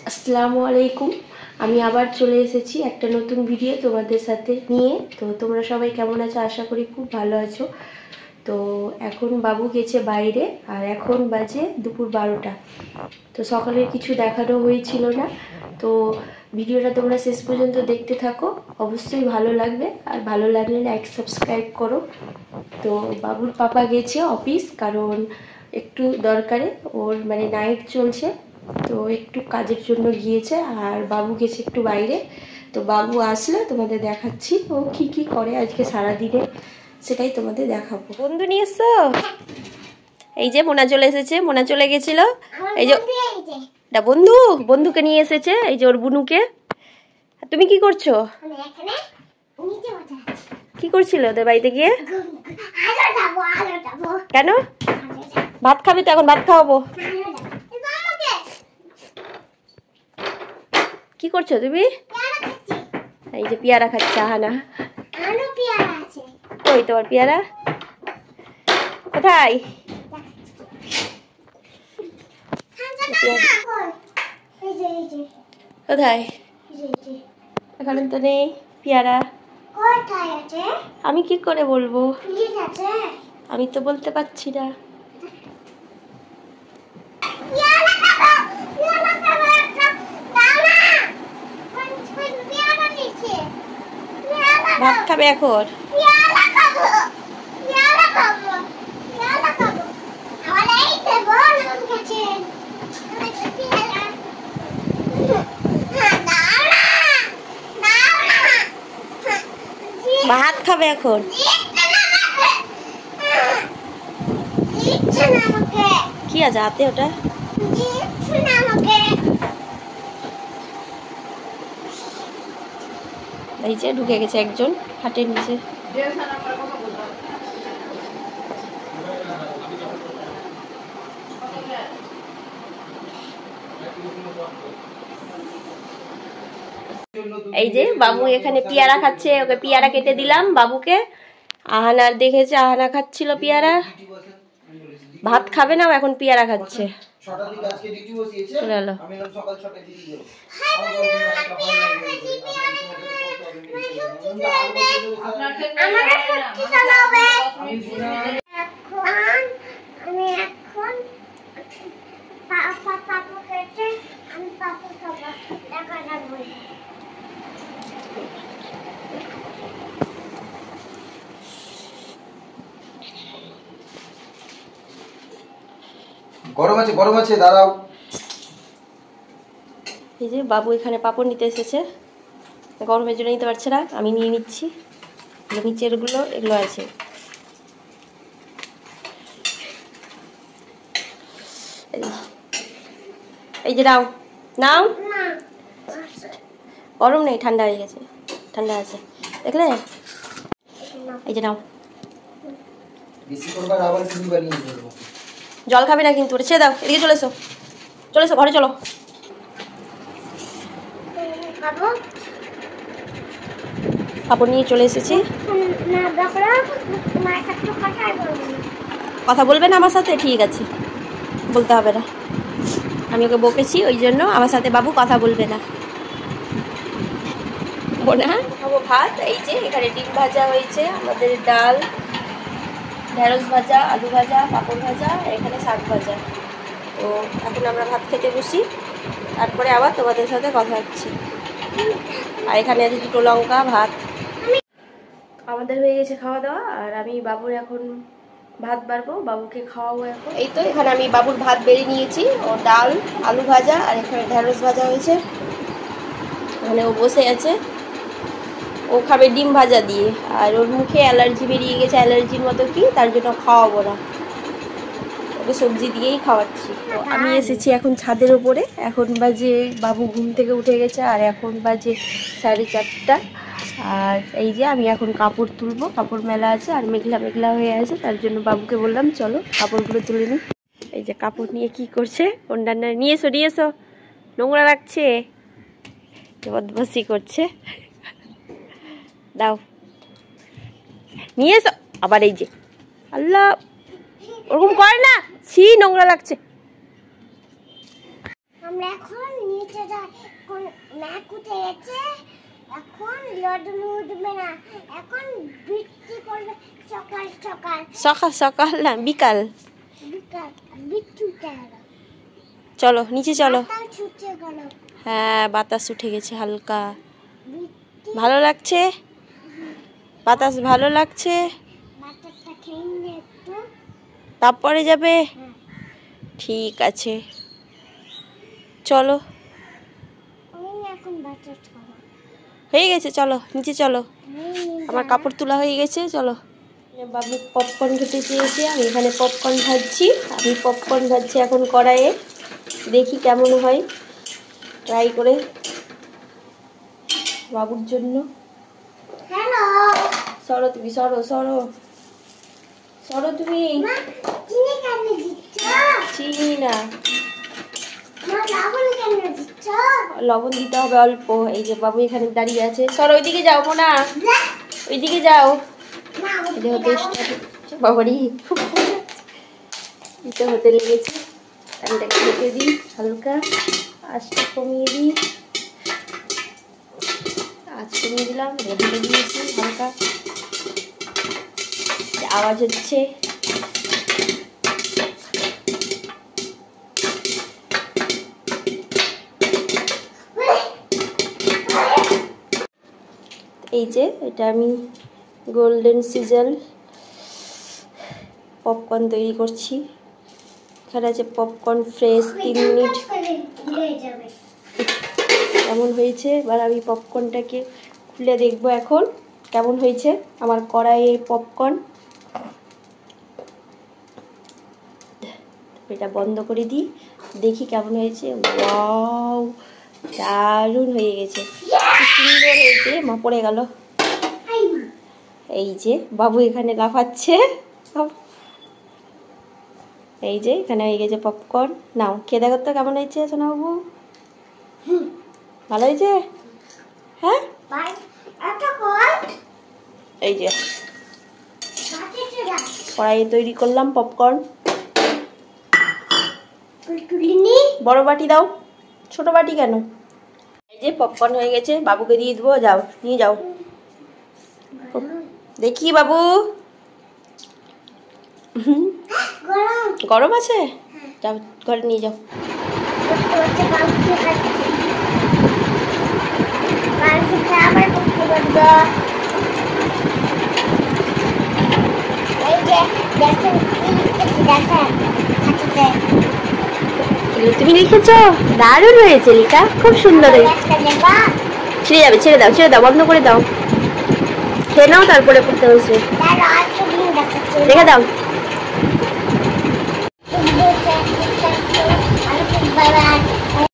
আসসালামু আলাইকুম। আমি আবার চলে এসেছি একটা নতুন ভিডিও তোমাদের সাথে নিয়ে। তো তোমরা সবাই কেমন আছো? আশা করি খুব ভালো আছো। তো এখন বাবু গেছে বাইরে, আর এখন বাজে দুপুর 12টা। তো সকালের কিছু দেখানো হয়েছিল না, তো ভিডিওটা তোমরা শেষ পর্যন্ত দেখতে থাকো, অবশ্যই ভালো লাগবে। আর ভালো লাগলে লাইক সাবস্ক্রাইব করো। তো বাবুর পাপা গেছে অফিস, কারণ একটু দরকারে, ওর মানে নাইট চলছে, তো একটু কাজের জন্য গিয়েছে। আর বাবু গেছে একটু বাইরে। তো বাবু আসলে তোমাদের দেখাচ্ছি ও কি কি করে আজকে সারাদিনে, সেটাই তোমাদের দেখাবো। বন্ধু নিয়ে এসছো? এই যে মোনা চলে এসেছে, মোনা চলে গেছিল। এই যে বন্ধু, বন্ধুকে নিয়ে এসেছে, এই যে ওর বুনুকে। তুমি কি করছো? কি করছিল ওদের বাড়িতে গিয়ে? কেন? ভাত খাবে তো, এখন ভাত খাওয়াবো। কি করছো তুমি? এই যে পেয়ারা খাচ্ছে আহানা। কই তোমার পেয়ারা? কোথায়? কোথায়? এখানে তো নেই পেয়ারা। আমি কি করে বলবো? আমি তো বলতে পারছি না। ভাত খাবে এখন? ভাত খাবে এখন? কি আছে হাতে ওটা? এই যে ঢুকে গেছে একজন খাটের নিচে। এই যে বাবু এখানে পেয়ারা খাচ্ছে, ওকে পেয়ারা কেটে দিলাম বাবুকে। আহানার দেখেছে, আহানা খাচ্ছিল পেয়ারা। ভাত খাবে না, এখন পেয়ারা খাচ্ছে। চলে এলো। গরম আছে দাঁড়াও। এই যে বাবু এখানে পাপড় নিতে এসেছে, গরমের জন্য নিতে পারছে না, আমি নিয়ে নিচ্ছি। নিচের গুলো এগুলো আছে। এই যে নাও নাও। গরম নেই, ঠান্ডা হয়ে গেছে, ঠান্ডা আছে দেখলে। এই যে নাও। জল খাবে না কিন্তু, ছেড়ে দাও। এদিকে চলে এসো, চলে এসো, ঘরে চলো। কাপড় নিয়ে চলে এসেছি। কথা বলবে না আমার সাথে? ঠিক আছে, বলতে হবে না। আমি ওকে বকেছি, ওই জন্য আমার সাথে বাবু কথা বলবে না। না খাবো ভাত। এই যে এখানে ডিম ভাজা হয়েছে, আমাদের ডাল, ঢেঁড়স ভাজা, আলু ভাজা, পাঁপড় ভাজা, আর এখানে শাক ভাজা। তো এখন আমরা ভাত খেতে বসি, তারপরে আবার তোমাদের সাথে কথা হচ্ছে। আর এখানে আছে দুটো লঙ্কা, ভাত। আমাদের হয়ে গেছে খাওয়া দাওয়া, আর আমি বাবুর এখন ভাত বাড়বো, বাবুকে খাওয়াবো এখন। এই তো এখানে আমি বাবুর ভাত বেড়ে নিয়েছি, ও ডাল, আলু ভাজা, আর এখানে ঢেঁড়স ভাজা হয়েছে। এখানে ও বসে আছে, ও খাবে ডিম ভাজা দিয়ে। আর ওর মুখে অ্যালার্জি বেরিয়ে গেছে, অ্যালার্জির মতো কি, তার জন্য খাওয়াবো না, ওকে সবজি দিয়েই খাওয়াচ্ছি। তো আমি এসেছি এখন ছাদের ওপরে। এখন বাজে, বাবু ঘুম থেকে উঠে গেছে, আর এখন বাজে 4:30। আর এই যে আমি এখন কাপড় তুলবো, কাপড় মেলা আছে, আর মেঘলা মেঘলা হয়ে আছে, তার জন্য বাবুকে বললাম চলো কাপড়গুলো তুলে নিই। এই যে কাপড় নিয়ে কি করছে, অন্যান্য নিয়ে এসো, নিয়ে এসো, নোংরা লাগছে, বদমাশি করছে। দাও, নিয়ে এসো। আবার এই যে, আল্লাহ, ওরকম করে না, ছি, নোংরা লাগছে। আমরা এখন নিচে যাই, কোন ম্যাক উঠে গেছে, এখন লডুন উঠবে না, এখন বৃষ্টি পড়বে সকাল সকাল। সকাল সকাল না বিকাল বিকাল বৃষ্টি উঠে গেল। চলো নিচে চলো। বাতাস উঠে গেল। হ্যাঁ বাতাস উঠে গেছে হালকা, বৃষ্টি ভালো লাগছে, বাতাস ভালো লাগছে। বাতাসটা খেয়ে নে একটু। তারপরে যাবে? হ্যাঁ। ঠিক আছে চলো। আমি এখন বাতাস খাবো। হয়ে গেছে, চলো নিচে চলো। আমার কাপড় তোলা হয়ে গেছে, চলো। বাবু পপকর্ন খেতে চেয়েছে, আমি এখানে পপকর্ন ভাজছি। আমি পপকর্ন ভাজছি এখন কড়াইয়ে, দেখি কেমন হয়, ট্রাই করে বাবুর জন্য। হ্যালো সরো তুমি, সরো সরো সরো তুমি। মা, চিনি কেন দিচ্ছ? চিনি না, মা, লবণ কেন দিচ্ছ? লবণ দিতে হবে অল্প। এই যে বাবু এখানে দাঁড়িয়ে আছে, সরো ওইদিকে যাও মোনা, ওইদিকে যাও। না, এটা হতে বাবারই দিতে হতে লেগেছে। প্যানটাকে ঢেকে দিই, হালকা আঁচটা কমিয়ে দিই, আঁচ কমিয়ে দিলাম, ঢেকে দিয়েছি হালকা, আওয়াজ হচ্ছে। এই যে এটা আমি গোল্ডেন সিজল পপকর্ন তৈরি করছি। এখানে আছে পপকর্ন ফ্রেশ 3 মিনিট। কেমন হয়েছে এবার আমি পপকর্নটাকে খুলে দেখবো এখন কেমন হয়েছে আমার কড়াইয়ের পপকর্ন। এটা বন্ধ করে দিই, দেখি কেমন হয়েছে। ওয়াও, দারুণ হয়ে গেছে, কি সুন্দর হয়েছে। মা পড়ে গেল। এই যে বাবু এখানে লাফাচ্ছে। এই যে এখানে হয়ে গেছে পপকর্ন। নাও খেয়ে দেখো তো কেমন হয়েছে সোনা বাবু। ভালো হয়েছে? হ্যাঁ এই যে কড়াইয়ে তৈরি করলাম পপকর্ন। বড় বাটি দাও, ছোট বাটি কেন? এই যে পপকর্ন হয়ে গেছে, বাবুকে দিয়ে দেবো, যাও নিয়ে যাও। দেখি বাবু, গরম আছে, যাও ঘরে নিয়ে যাও। তুমি লিখেছ? দারুণ হয়েছে লিকা, খুব সুন্দর হয়েছে। ছিঁড়ে যাবে, ছেড়ে দাও, ছেড়ে দাও, বন্ধ করে দাও, খেয়ে নাও তারপরে পড়তে বসবে, রেখে দাও।